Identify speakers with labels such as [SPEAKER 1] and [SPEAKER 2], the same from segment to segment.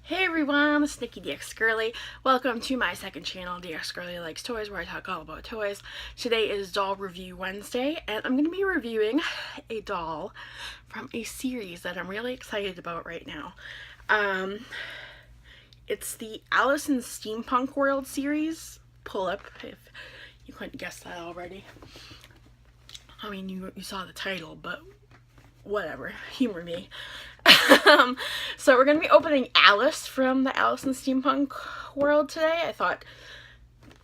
[SPEAKER 1] Hey everyone, it's Nikki dxgirly. Welcome to my second channel, dxgirly Likes Toys, where I talk all about toys. Today is Doll Review Wednesday, and I'm going to be reviewing a doll from a series that I'm really excited about right now. It's the Alice in Steampunk World series, Pullip, if you couldn't guess that already. I mean, you saw the title, but whatever, humor me. So we're going to be opening Alice from the Alice in Steampunk World today. I thought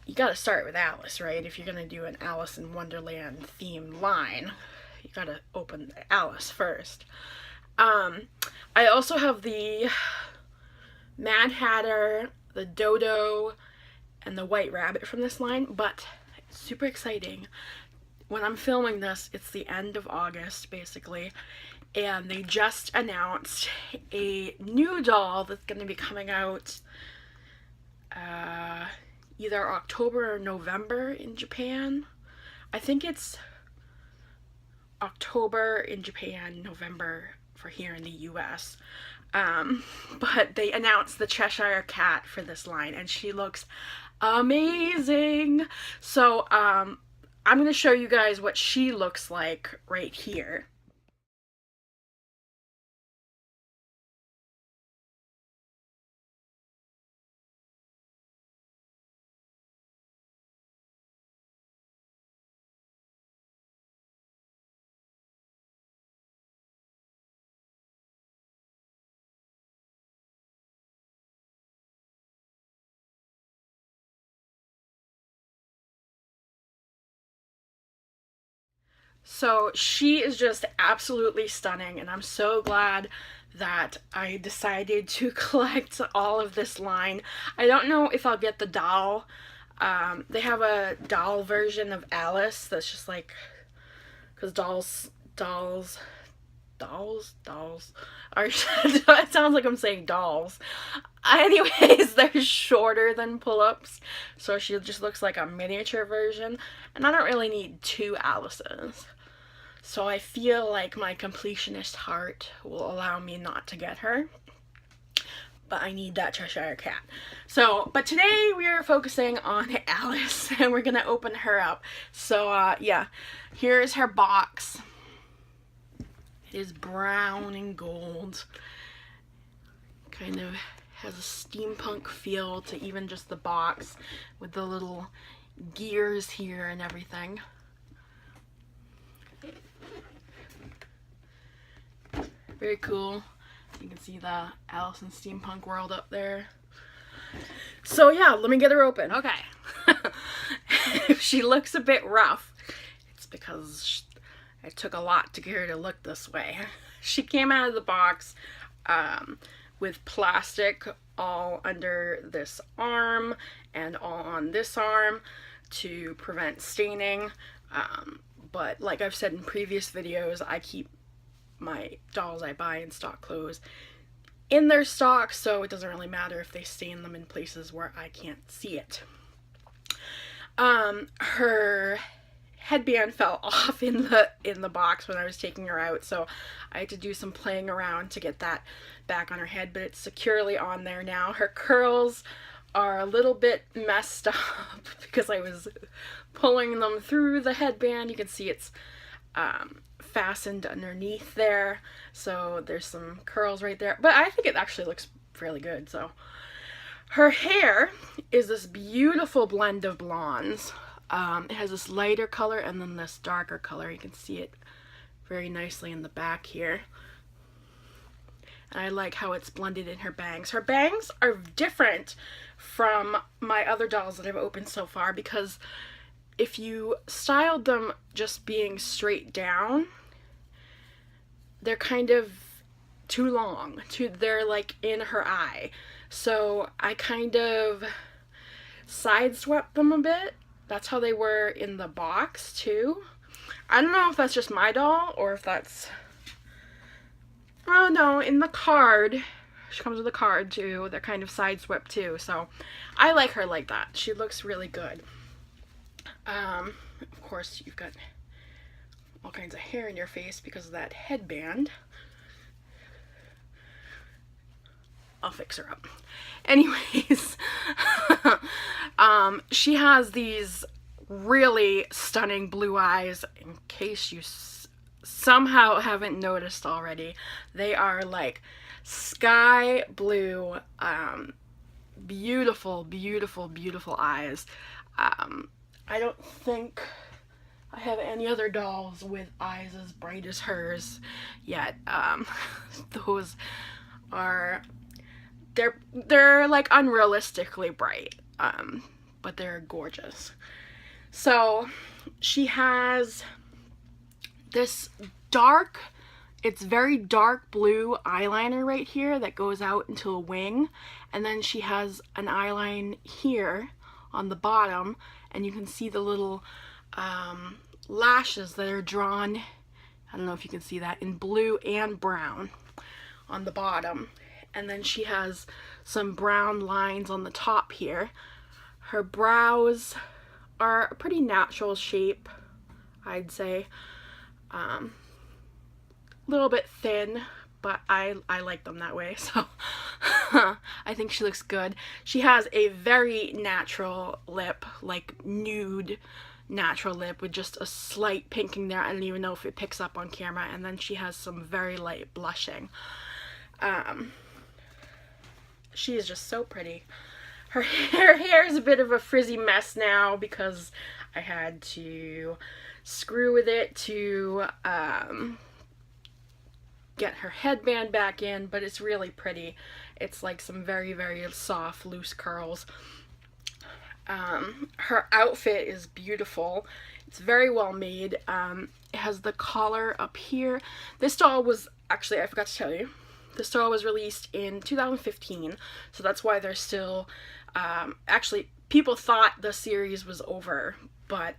[SPEAKER 1] you got to start with Alice, right? If you're going to do an Alice in Wonderland themed line, you got to open Alice first. I also have the Mad Hatter, the Dodo, and the White Rabbit from this line, but it's super exciting. When I'm filming this, it's the end of August, basically, and they just announced a new doll that's going to be coming out either October or November in Japan. I think it's October in Japan, November for here in the US. But they announced the Cheshire Cat for this line, and she looks amazing. So I'm going to show you guys what she looks like right here. So she is just absolutely stunning, and I'm so glad that I decided to collect all of this line. I don't know if I'll get the doll. They have a doll version of Alice that's just like, because dolls are, it sounds like I'm saying dolls. Anyways, they're shorter than pull-ups, so she just looks like a miniature version, and I don't really need two Alices. So I feel like my completionist heart will allow me not to get her. But I need that Cheshire Cat. So, but today we are focusing on Alice, and we're going to open her up. So, yeah, here's her box. It is brown and gold. Kind of has a steampunk feel to even just the box with the little gears here and everything. Very cool. You can see the Alice in Steampunk World up there. So yeah, let me get her open. Okay. If she looks a bit rough, it's because it took a lot to get her to look this way. She came out of the box with plastic all under this arm and all on this arm to prevent staining. But like I've said in previous videos, I keep my dolls I buy in stock clothes in their stock, so it doesn't really matter if they stain them in places where I can't see it. Her headband fell off in the box when I was taking her out, so I had to do some playing around to get that back on her head, but it's securely on there now. Her curls are a little bit messed up because I was pulling them through the headband. You can see it's fastened underneath there, so there's some curls right there, but I think it actually looks fairly good. So her hair is this beautiful blend of blondes. It has this lighter color and then this darker color. You can see it very nicely in the back here, and I like how it's blended in her bangs. Her bangs are different from my other dolls that I've opened so far, because if you styled them just being straight down, they're kind of too long. They're like in her eye. So I kind of sideswept them a bit. That's how they were in the box too. I don't know if that's just my doll or if that's... Oh no, in the card, she comes with a card too. They're kind of sideswept too. So I like her like that. She looks really good. Of course, you've got all kinds of hair in your face because of that headband. I'll fix her up. Anyways, she has these really stunning blue eyes. In case you somehow haven't noticed already, they are like sky blue, beautiful, beautiful, beautiful eyes. I don't think I have any other dolls with eyes as bright as hers yet. Those are, they're like unrealistically bright, but they're gorgeous. So she has this dark, it's very dark blue eyeliner right here that goes out into a wing, and then she has an eyeline here on the bottom, and you can see the little lashes that are drawn, I don't know if you can see that, in blue and brown on the bottom. And then she has some brown lines on the top here. Her brows are a pretty natural shape, I'd say. A little bit thin, but I like them that way, so I think she looks good. She has a very natural lip, like nude natural lip with just a slight pinking there. I don't even know if it picks up on camera. And then she has some very light blushing. She is just so pretty. Her hair is a bit of a frizzy mess now because I had to screw with it to get her headband back in, but it's really pretty. It's like some very, very soft, loose curls. Her outfit is beautiful. It's very well made. It has the collar up here. This doll was, actually, I forgot to tell you, this doll was released in 2015, so that's why they're still, actually, people thought the series was over, but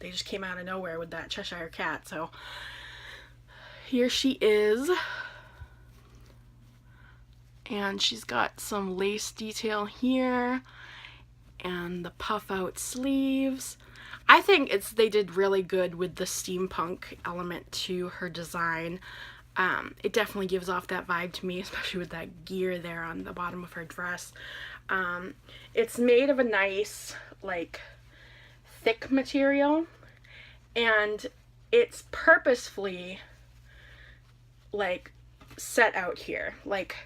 [SPEAKER 1] they just came out of nowhere with that Cheshire Cat, so here she is. And she's got some lace detail here and the puff out sleeves. I think they did really good with the steampunk element to her design. It definitely gives off that vibe to me, especially with that gear there on the bottom of her dress. It's made of a nice, like, thick material, and it's purposefully, like, set out here. Like,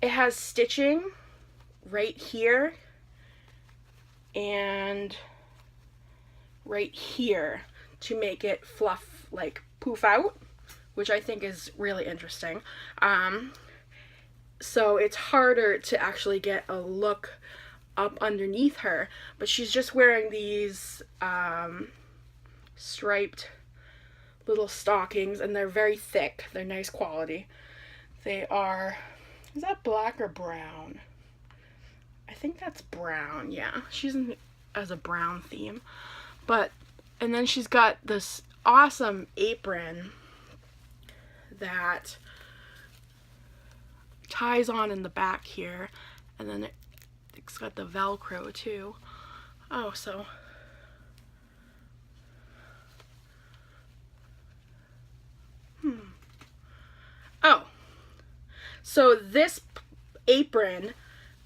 [SPEAKER 1] it has stitching right here and right here to make it fluff, like, poof out, which I think is really interesting. So it's harder to actually get a look up underneath her, but she's just wearing these striped little stockings, and they're very thick. They're nice quality. They are, is that black or brown? I think that's brown, yeah. She's as a brown theme. But, and then she's got this awesome apron that ties on in the back here, and then it's got the Velcro too. Oh, so oh, so this apron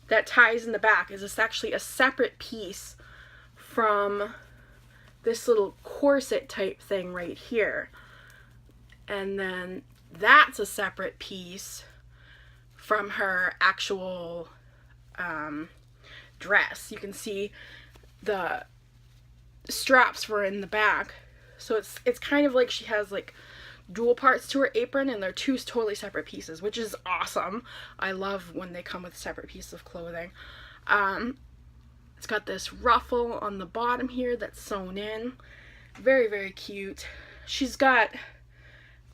[SPEAKER 1] that ties in the back is actually a separate piece from this little corset type thing right here, and then that's a separate piece from her actual dress. You can see the straps were in the back, so it's kind of like she has like dual parts to her apron, and they're two totally separate pieces, which is awesome. I love when they come with separate pieces of clothing. It's got this ruffle on the bottom here that's sewn in. Very, very cute. She's got,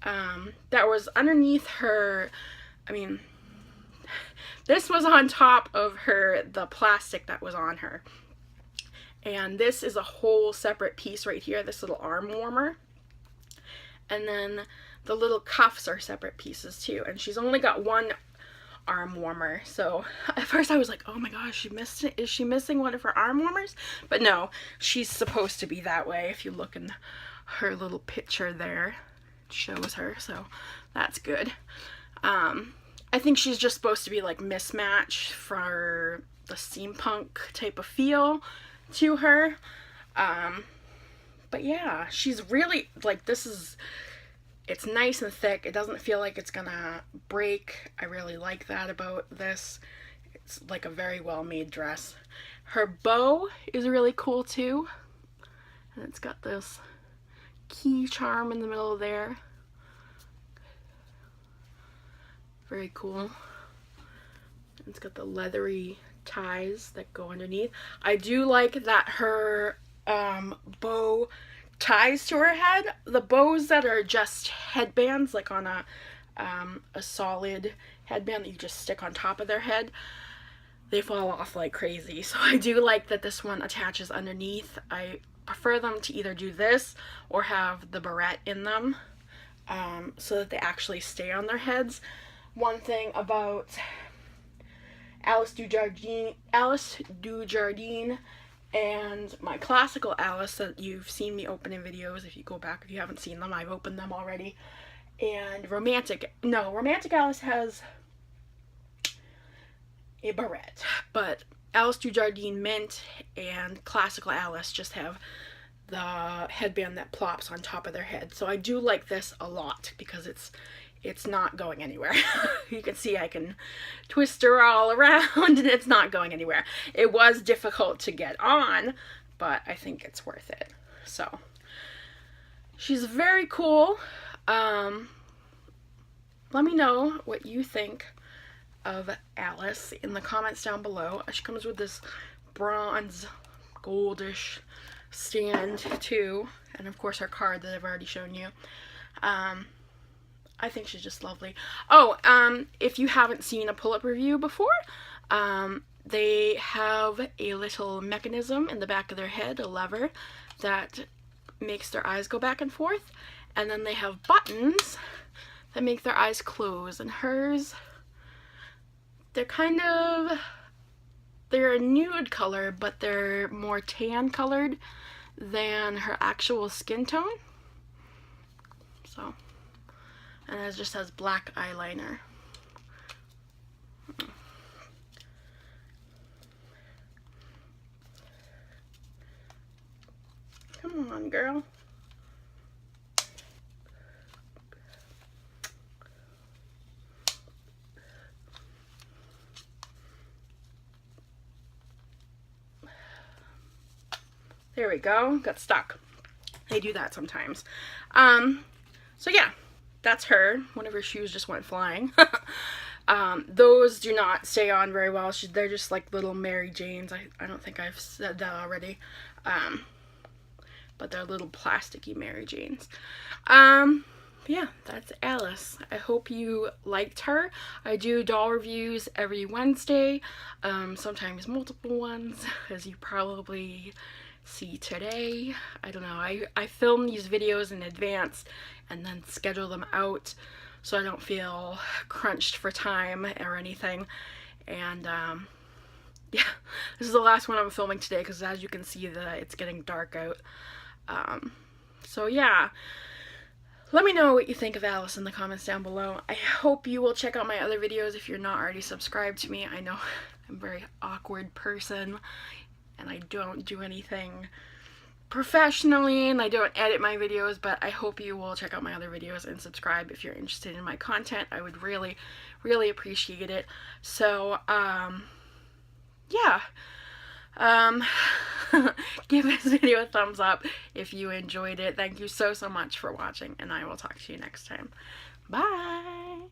[SPEAKER 1] that was underneath her, I mean, this was on top of her, the plastic that was on her. And this is a whole separate piece right here, this little arm warmer. And then the little cuffs are separate pieces too. And she's only got one arm warmer. So at first I was like, oh my gosh, is she missing one of her arm warmers? But no, she's supposed to be that way. If you look in her little picture there, it shows her. So that's good. I think she's just supposed to be like mismatch for the steampunk type of feel to her. But yeah, she's really, like, it's nice and thick. It doesn't feel like it's gonna break. I really like that about this. It's like a very well made dress. Her bow is really cool too. And it's got this key charm in the middle there. Very cool. It's got the leathery ties that go underneath. I do like that her bow ties to her head. The bows that are just headbands, like on a solid headband that you just stick on top of their head, they fall off like crazy. So I do like that this one attaches underneath. I prefer them to either do this or have the barrette in them, so that they actually stay on their heads. One thing about Alice Dujardin and my classical Alice that you've seen me open in videos, if you go back, if you haven't seen them, I've opened them already. And Romantic Alice has a barrette, but Alice Dujardin Mint and Classical Alice just have the headband that plops on top of their head. So I do like this a lot because it's not going anywhere. You can see I can twist her all around and it's not going anywhere. It was difficult to get on, but I think it's worth it. So she's very cool. Let me know what you think of Alice in the comments down below. She comes with this bronze goldish stand too, and of course her card that I've already shown you. I think she's just lovely. Oh, if you haven't seen a Pullip review before, they have a little mechanism in the back of their head, a lever, that makes their eyes go back and forth, and then they have buttons that make their eyes close, and hers, they're a nude color, but they're more tan colored than her actual skin tone. So, and it just has black eyeliner. Come on, girl. There we go. Got stuck. They do that sometimes. So yeah, that's her. One of her shoes just went flying. Those do not stay on very well. They're just like little Mary Janes. I don't think I've said that already. But they're little plasticky Mary Janes. Yeah, that's Alice. I hope you liked her. I do doll reviews every Wednesday, sometimes multiple ones, as you probably see today. I don't know. I film these videos in advance and then schedule them out so I don't feel crunched for time or anything. And yeah, this is the last one I'm filming today because as you can see that it's getting dark out. So yeah, let me know what you think of Alice in the comments down below. I hope you will check out my other videos if you're not already subscribed to me. I know I'm a very awkward person and I don't do anything professionally and I don't edit my videos, but I hope you will check out my other videos and subscribe if you're interested in my content. I would really, really appreciate it. So, yeah. Give this video a thumbs up if you enjoyed it. Thank you so much for watching, and I will talk to you next time. Bye!